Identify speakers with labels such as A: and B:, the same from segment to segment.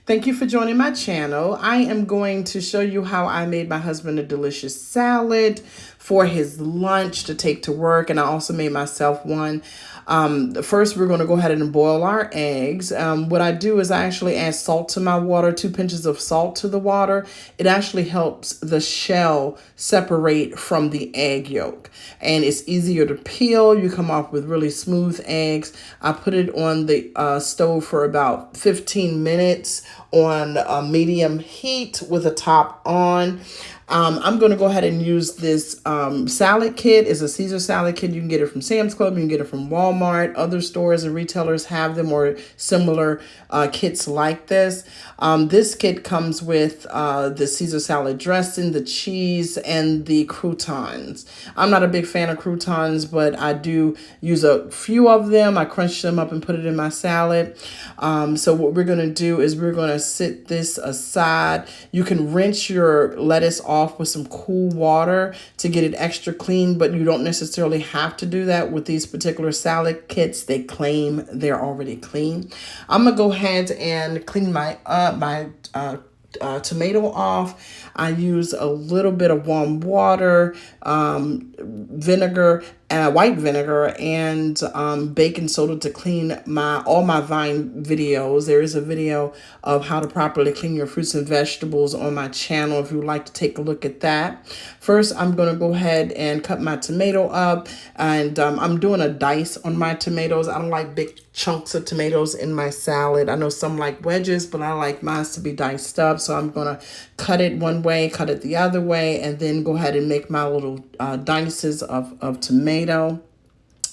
A: Thank you for joining my channel. I am going to show you how I made my husband a delicious salad for his lunch to take to work, and I also made myself one. First, we're going to go ahead and boil our eggs. What I do is I actually add salt to my water, 2 pinches of salt to the water. It actually helps the shell separate from the egg yolk, and it's easier to peel. You come off with really smooth eggs. I put it on the stove for about 15 minutes on a medium heat with a top on. I'm going to go ahead and use this salad kit. It's a Caesar salad kit. You can get it from Sam's Club. You can get it from Walmart. Other stores and retailers have them or similar kits like this. This kit comes with the Caesar salad dressing, the cheese, and the croutons. I'm not a big fan of croutons, but I do use a few of them. I crunch them up and put it in my salad. So what we're going to do is we're going to sit this aside. You can rinse your lettuce off with some cool water to get it extra clean, but you don't necessarily have to do that with these particular salad kits. They claim they're already clean. I'm gonna go ahead and clean my tomato off. I use a little bit of warm water, vinegar, white vinegar, and baking soda to clean all my Vine videos. There is a video of how to properly clean your fruits and vegetables on my channel if you would like to take a look at that. First, I'm going to go ahead and cut my tomato up, and I'm doing a dice on my tomatoes. I don't like big chunks of tomatoes in my salad. I know some like wedges, but I like mine to be diced up. So I'm going to cut it one way, cut it the other way, and then go ahead and make my little dices of tomato.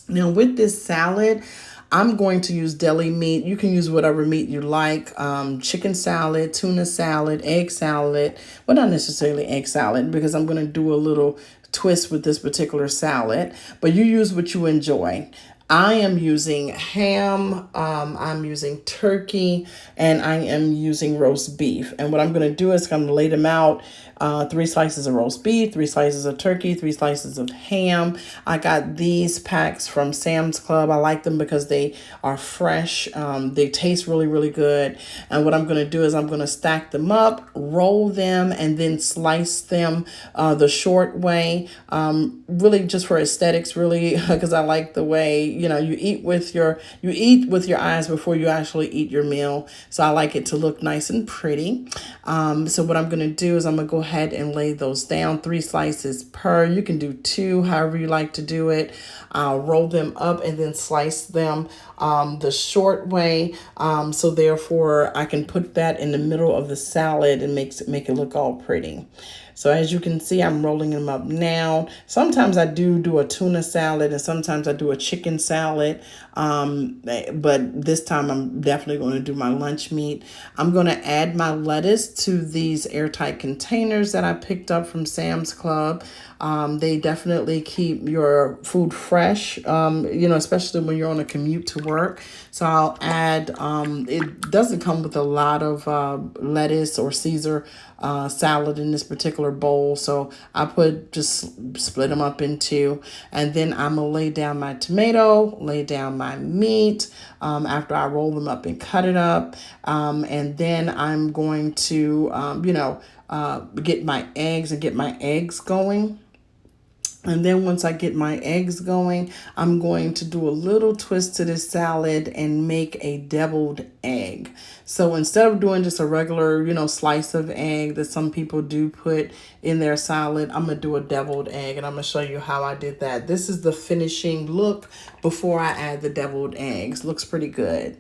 A: Now with this salad, I'm going to use deli meat. You can use whatever meat you like. Chicken salad, tuna salad, egg salad. Well, not necessarily egg salad because I'm going to do a little twist with this particular salad. But you use what you enjoy. I am using ham, I'm using turkey, and I am using roast beef. And what I'm going to do is I'm going to lay them out. 3 slices of roast beef, 3 slices of turkey, 3 slices of ham. I got these packs from Sam's Club. I like them because they are fresh. They taste really, really good. And what I'm going to do is I'm going to stack them up, roll them, and then slice them the short way. Really just for aesthetics, really, because I like the way, you eat with your eyes before you actually eat your meal. So I like it to look nice and pretty. So what I'm going to do is I'm going to go ahead and lay those down, 3 slices per. You can do 2, however you like to do it. I'll roll them up and then slice them the short way. So therefore I can put that in the middle of the salad and make it look all pretty. So as you can see, I'm rolling them up now. Sometimes I do a tuna salad and sometimes I do a chicken salad. But this time I'm definitely going to do my lunch meat. I'm going to add my lettuce to these airtight containers that I picked up from Sam's Club. They definitely keep your food fresh, especially when you're on a commute to work. So I'll add, it doesn't come with a lot of lettuce or Caesar salad in this particular bowl. So I just split them up in 2. And then I'm going to lay down my tomato, lay down my meat after I roll them up and cut it up. And then I'm going to, get my eggs going. And then once I get my eggs going, I'm going to do a little twist to this salad and make a deviled egg. So instead of doing just a regular, slice of egg that some people do put in their salad, I'm going to do a deviled egg, and I'm going to show you how I did that. This is the finishing look before I add the deviled eggs. Looks pretty good.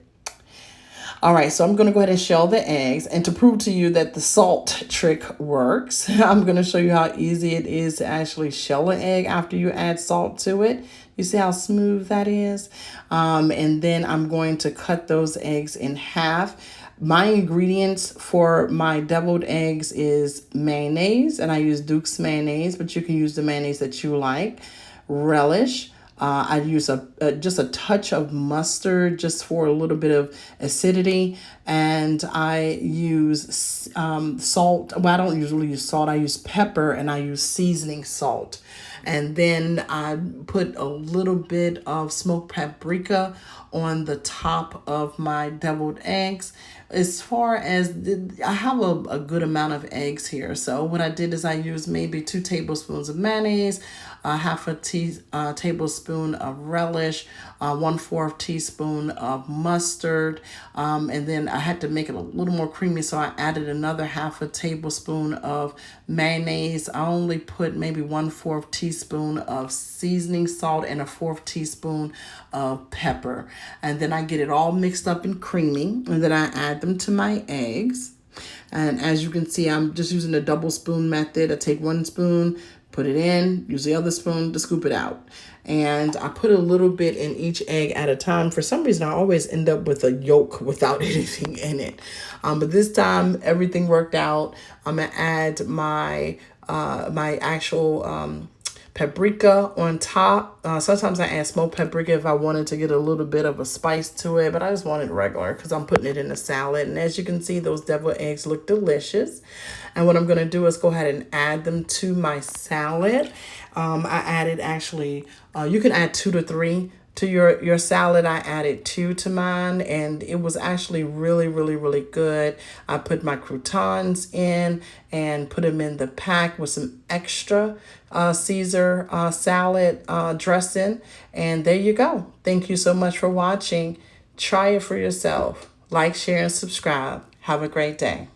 A: All right, so I'm going to go ahead and shell the eggs. And to prove to you that the salt trick works, I'm going to show you how easy it is to actually shell an egg after you add salt to it. You see how smooth that is? And then I'm going to cut those eggs in half. My ingredients for my deviled eggs is mayonnaise, and I use Duke's mayonnaise, but you can use the mayonnaise that you like. Relish. I use just a touch of mustard just for a little bit of acidity. And I use salt. Well, I don't usually use salt. I use pepper and I use seasoning salt. And then I put a little bit of smoked paprika on the top of my deviled eggs. As far as I have a good amount of eggs here, so what I did is I used maybe 2 tablespoons of mayonnaise, half a tablespoon of relish, 1/4 teaspoon of mustard, and then I had to make it a little more creamy, so I added another half a tablespoon of mayonnaise. I only put maybe 1/4 teaspoon of seasoning salt and a 1/4 teaspoon of pepper, and then I get it all mixed up and creamy, and then I add them to my eggs. And as you can see, I'm just using the double spoon method. I take 1 spoon, put it in, use the other spoon to scoop it out. And I put a little bit in each egg at a time. For some reason, I always end up with a yolk without anything in it. But this time, everything worked out. I'm going to add my actual paprika on top. Sometimes I add smoked paprika if I wanted to get a little bit of a spice to it, but I just wanted regular because I'm putting it in a salad. And as you can see, those deviled eggs look delicious. And what I'm going to do is go ahead and add them to my salad. I added actually, you can add 2 to 3 to your salad. I added 2 to mine, and it was actually really, really, really good. I put my croutons in and put them in the pack with some extra Caesar salad dressing. And there you go. Thank you so much for watching. Try it for yourself. Like, share, and subscribe. Have a great day.